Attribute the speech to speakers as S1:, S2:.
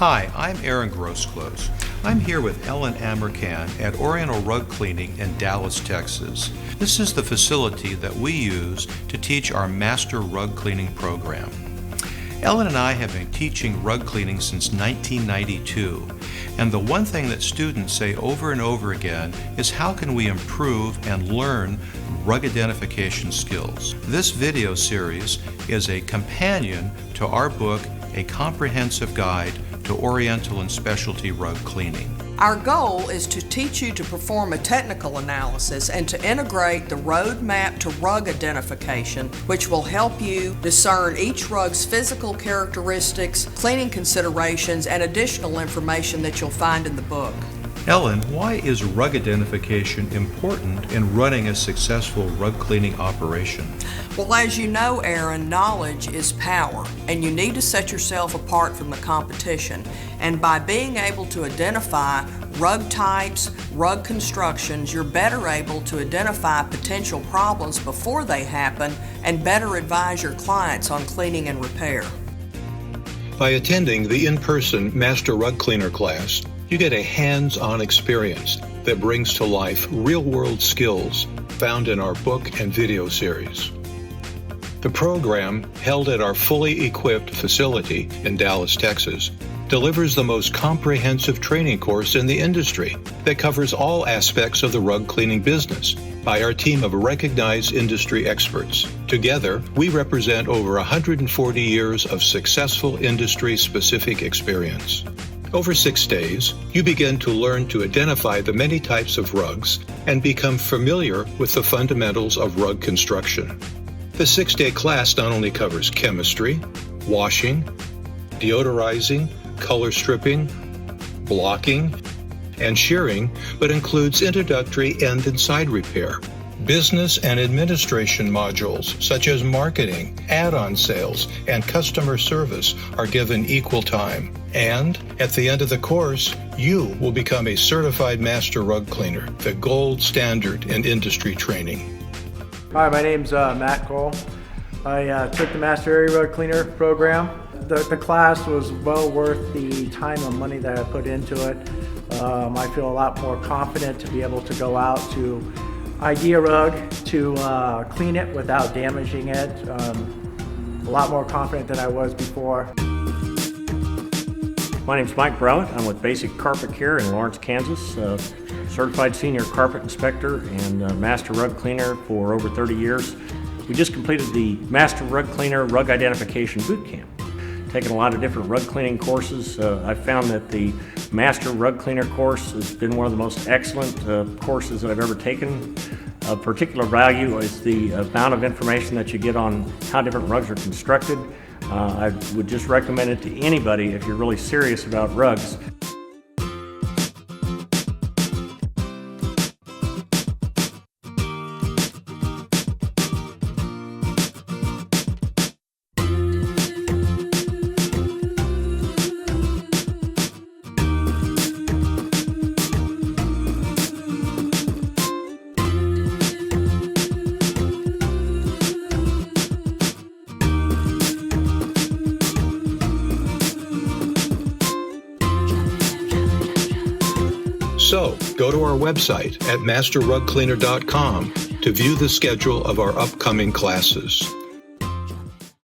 S1: Hi, I'm Aaron Groseclose. I'm here with Ellen Amirkhan at Oriental Rug Cleaning in Dallas, Texas. This is the facility that we use to teach our Master Rug Cleaning program. Ellen and I have been teaching rug cleaning since 1992, and the one thing that students say over and over again is how can we improve and learn rug identification skills. This video series is a companion to our book, A Comprehensive Guide to Oriental and Specialty Rug Cleaning.
S2: Our goal is to teach you to perform a technical analysis and to integrate the roadmap to rug identification, which will help you discern each rug's physical characteristics, cleaning considerations, and additional information that you'll find in the book.
S1: Ellen, why is rug identification important in running a successful rug cleaning operation?
S2: Well, as you know, Aaron, knowledge is power, and you need to set yourself apart from the competition. And by being able to identify rug types, rug constructions, you're better able to identify potential problems before they happen and better advise your clients on cleaning and repair.
S3: By attending the in-person Master Rug Cleaner class, you get a hands-on experience that brings to life real-world skills found in our book and video series. The program, held at our fully equipped facility in Dallas, Texas, delivers the most comprehensive training course in the industry that covers all aspects of the rug cleaning business by our team of recognized industry experts. Together, we represent over 140 years of successful industry-specific experience. Over 6 days, you begin to learn to identify the many types of rugs and become familiar with the fundamentals of rug construction. The 6-day class not only covers chemistry, washing, deodorizing, color stripping, blocking, and shearing, but includes introductory end and side repair. Business and administration modules such as marketing, add-on sales, and customer service are given equal time. And at the end of the course, you will become a certified master rug cleaner, the gold standard in industry training.
S4: Hi, my name's Matt Cole. I took the Master Area Rug Cleaner program. The class was well worth the time and money that I put into it. I feel a lot more confident to be able to go out to ID a rug, to clean it without damaging it. A lot more confident than I was before.
S5: My name's Mike Browett. I'm with Basic Carpet Care in Lawrence, Kansas. Certified Senior Carpet Inspector and Master Rug Cleaner for over 30 years. We just completed the Master Rug Cleaner Rug Identification Boot Camp. Taken a lot of different rug cleaning courses. I've found that the Master Rug Cleaner course has been one of the most excellent courses that I've ever taken. Of particular value is the amount of information that you get on how different rugs are constructed. I would just recommend it to anybody if you're really serious about rugs.
S3: So, go to our website at masterrugcleaner.com to view the schedule of our upcoming classes.